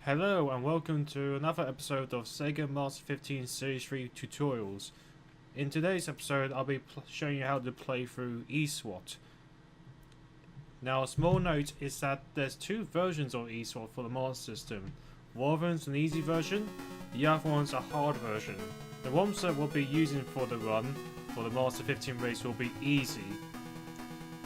Hello and welcome to another episode of Sega Master 15 Series 3 tutorials. In today's episode I'll be showing you how to play through E-Swat. Now a small note is that there's two versions of E-Swat for the Master System. One of them's an easy version, the other one's a hard version. The ones that we'll be using for the run for the Master 15 race will be easy.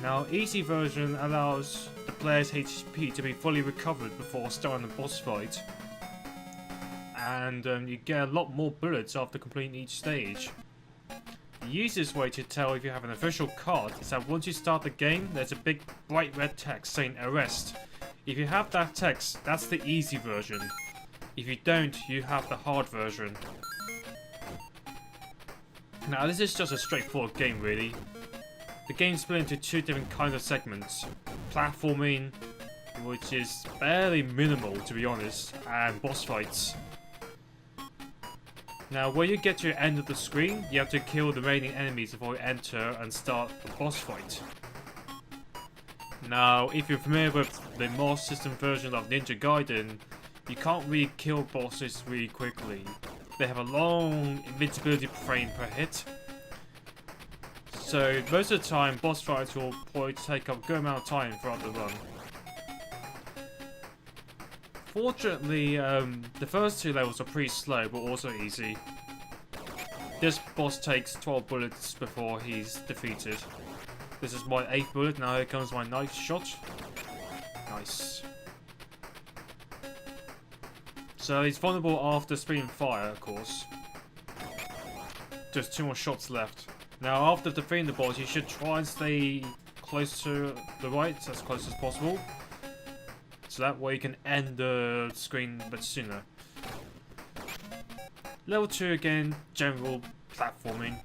Now, easy version allows the player's HP to be fully recovered before starting the boss fight, and you get a lot more bullets after completing each stage. The easiest way to tell if you have an official card is that once you start the game, there's a big bright red text saying arrest. If you have that text, that's the easy version. If you don't, you have the hard version. Now, this is just a straightforward game really. The game's split into two different kinds of segments. Platforming, which is barely minimal to be honest, and boss fights. Now when you get to the end of the screen, you have to kill the remaining enemies before you enter and start the boss fight. Now if you're familiar with the Master System version of Ninja Gaiden, you can't really kill bosses really quickly. They have a long invincibility frame per hit. So most of the time, boss fights will probably take up a good amount of time throughout the run. Fortunately, the first two levels are pretty slow, but also easy. This boss takes 12 bullets before he's defeated. This is my 8th bullet, now here comes my 9th shot. Nice. So he's vulnerable after spitting fire, of course. Just 2 more shots left. Now after defeating the boss, you should try and stay close to the right, as close as possible. So that way you can end the screen a bit sooner. Level 2 again, general platforming.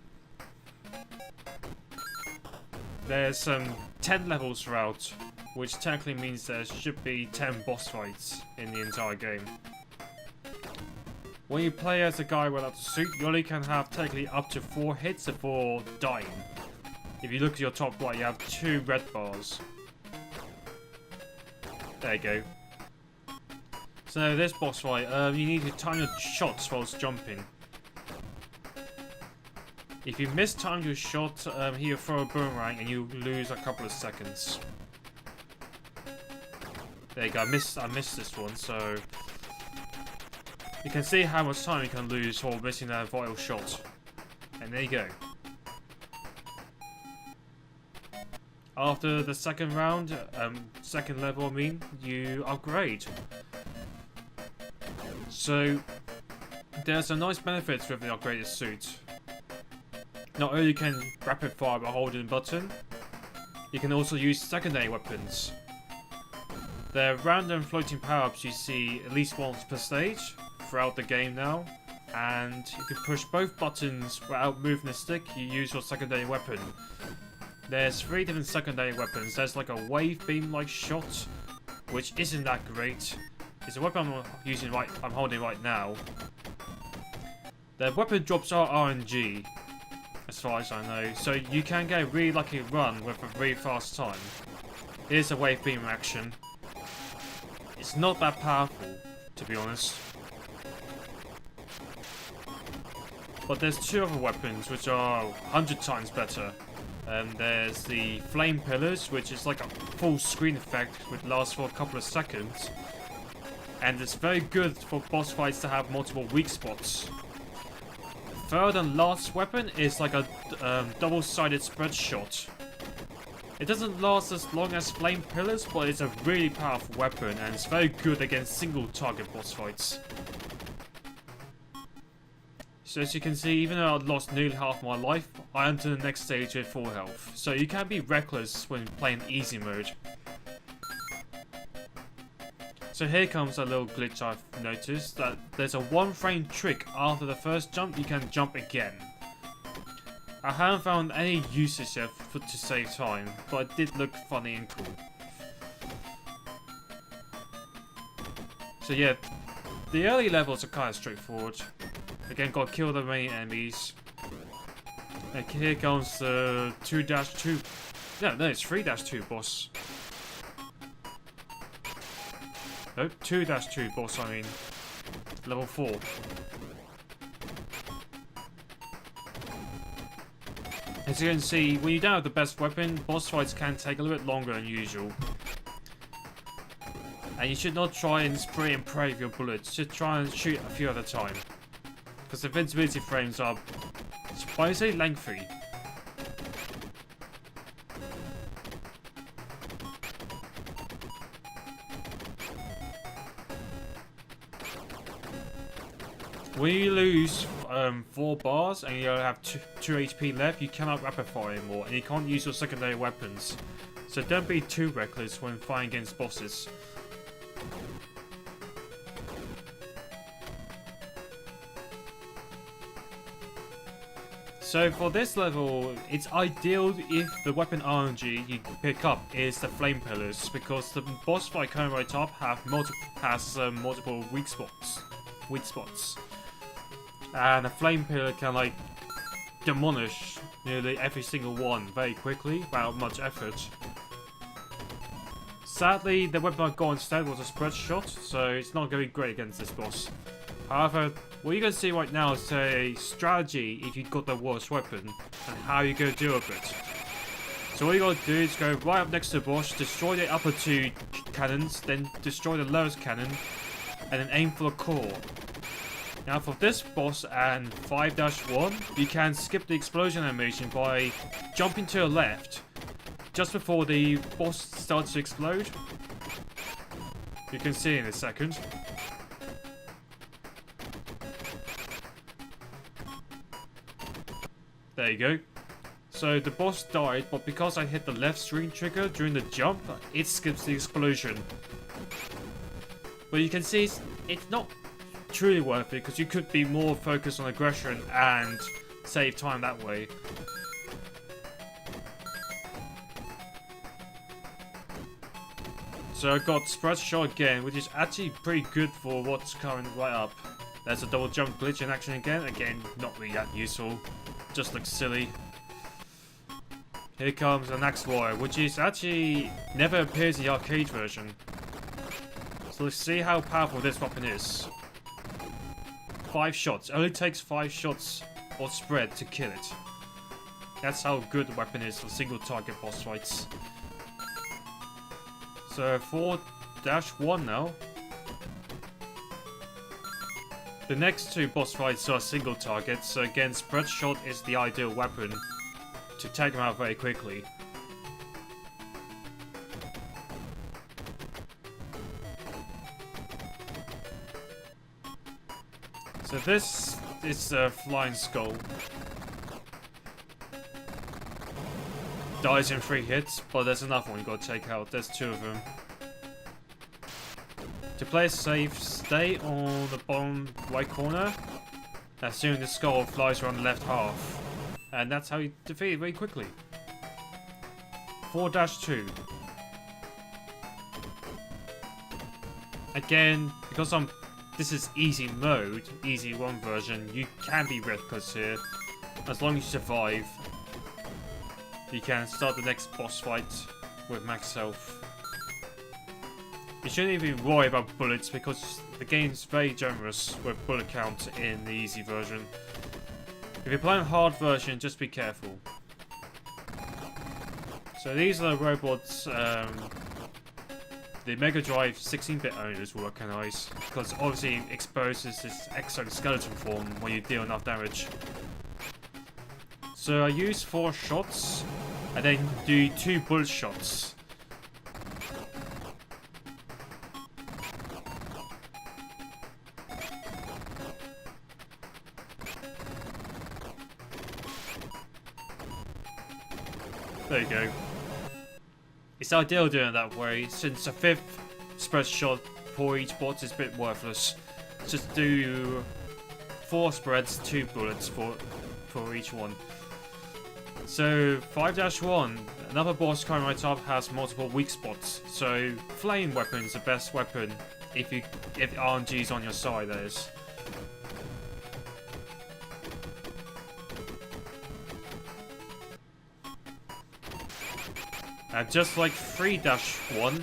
There's 10 levels throughout, which technically means there should be 10 boss fights in the entire game. When you play as a guy without the suit, you only can have technically up to 4 hits before dying. If you look at your top right, you have 2 red bars. There you go. So this boss fight, you need to time your shots whilst jumping. If you miss-time your shot, he'll throw a boomerang and you lose a couple of seconds. There you go, I missed this one, so you can see how much time you can lose for missing that vital shot. And there you go. After the second round, second level I mean, you upgrade. So there's a nice benefits with the upgraded suit. Not only can you rapid fire by holding the button, you can also use secondary weapons. They're random floating power-ups you see at least once per stage throughout the game now, and if you push both buttons without moving the stick, you use your secondary weapon. There's 3 different secondary weapons. There's like a wave beam like shot, which isn't that great. It's a weapon I'm holding right now. The weapon drops are RNG, as far as I know, so you can get a really lucky run with a really fast time. Here's a wave beam action. It's not that powerful, to be honest. But there's 2 other weapons which are 100 times better. There's the flame pillars, which is like a full screen effect which lasts for a couple of seconds. And it's very good for boss fights to have multiple weak spots. Third and last weapon is like a double-sided spread shot. It doesn't last as long as flame pillars, but it's a really powerful weapon and it's very good against single target boss fights. So as you can see, even though I lost nearly half my life, I entered the next stage with full health. So you can be reckless when playing easy mode. So here comes a little glitch I've noticed, that there's a 1-frame trick after the first jump, you can jump again. I haven't found any uses yet to save time, but it did look funny and cool. So yeah, the early levels are kind of straightforward. Again, gotta kill the remaining enemies. And here comes the 2-2. No, it's 3-2 boss. No, 2-2 boss, I mean. Level 4. As you can see, when you don't have the best weapon, boss fights can take a little bit longer than usual. And you should not try and spray and pray with your bullets, just try and shoot a few at a time. Because the invincibility frames are surprisingly lengthy. When you lose 4 bars and you only have 2 HP left, you cannot rapid fire anymore, and you can't use your secondary weapons. So don't be too reckless when fighting against bosses. So for this level, it's ideal if the weapon RNG you pick up is the flame pillars, because the boss fight coming right up has multiple weak spots. And a flame pillar can like demolish nearly every single one very quickly without much effort. Sadly, the weapon I got instead was a spread shot, so it's not going to be great against this boss. However, what you're going to see right now is a strategy if you've got the worst weapon and how you're going to deal with it. So what you got to do is go right up next to the boss, destroy the upper 2 cannons, then destroy the lowest cannon, and then aim for the core. Now for this boss and 5-1, you can skip the explosion animation by jumping to the left just before the boss starts to explode. You can see in a second. There you go. So the boss died, but because I hit the left screen trigger during the jump, it skips the explosion. But you can see it's not truly worth it, because you could be more focused on aggression and save time that way. So I got spread shot again, which is actually pretty good for what's coming right up. There's a double jump glitch in action again, not really that useful, just looks silly. Here comes an axe warrior, which is actually never appears in the arcade version. So let's see how powerful this weapon is. 5 shots. It only takes 5 shots or spread to kill it. That's how good the weapon is for single target boss fights. So 4-1 now. The next 2 boss fights are single targets, so again spread shot is the ideal weapon to take them out very quickly. So this is a flying skull. Dies in 3 hits, but there's another one you gotta take out. There's 2 of them. To play it safe, stay on the bottom right corner. Assuming the skull flies around the left half. And that's how you defeat it very quickly. 4-2. Again, because this is easy mode, easy 1 version, you can be reckless here. As long as you survive, you can start the next boss fight with max health. You shouldn't even worry about bullets because the game's very generous with bullet count in the easy version. If you're playing hard version, just be careful. So these are the robots. The Mega Drive 16-bit owners will recognize, because obviously it exposes this exoskeleton form when you deal enough damage. So I use 4 shots and then do 2 bullet shots. There you go. It's ideal doing it that way, since a 5th spread shot for each bot is a bit worthless. Just do 4 spreads, 2 bullets for each one. So 5-1, another boss coming right up has multiple weak spots. So flame weapon is the best weapon if RNG is on your side, that is. And just like 3-1,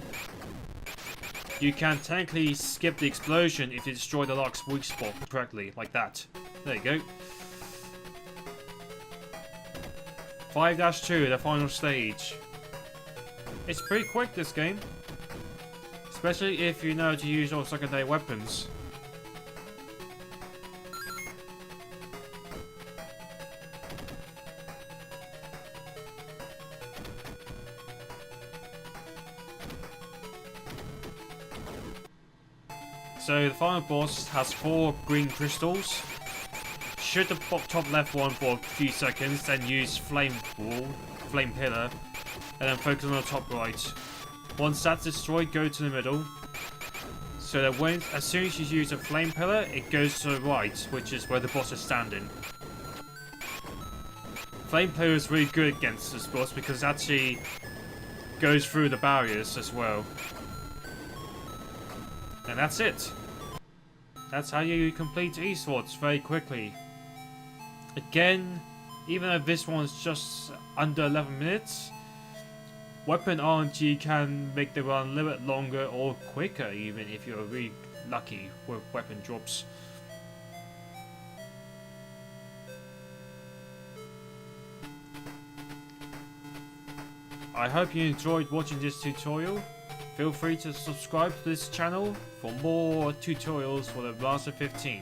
you can technically skip the explosion if you destroy the lock's weak spot correctly, like that. There you go. 5-2, the final stage. It's pretty quick, this game. Especially if you know to use all secondary weapons. So the final boss has 4 green crystals. Shoot the top left one for a few seconds, then use flame pillar, and then focus on the top right. Once that's destroyed, go to the middle. So that when, as soon as you use a flame pillar, it goes to the right, which is where the boss is standing. Flame pillar is really good against this boss because it actually goes through the barriers as well. And that's it. That's how you complete E-Swats very quickly. Again, even though this one's just under 11 minutes, weapon RNG can make the run a little bit longer or quicker even if you're really lucky with weapon drops. I hope you enjoyed watching this tutorial. Feel free to subscribe to this channel for more tutorials for the Master 15.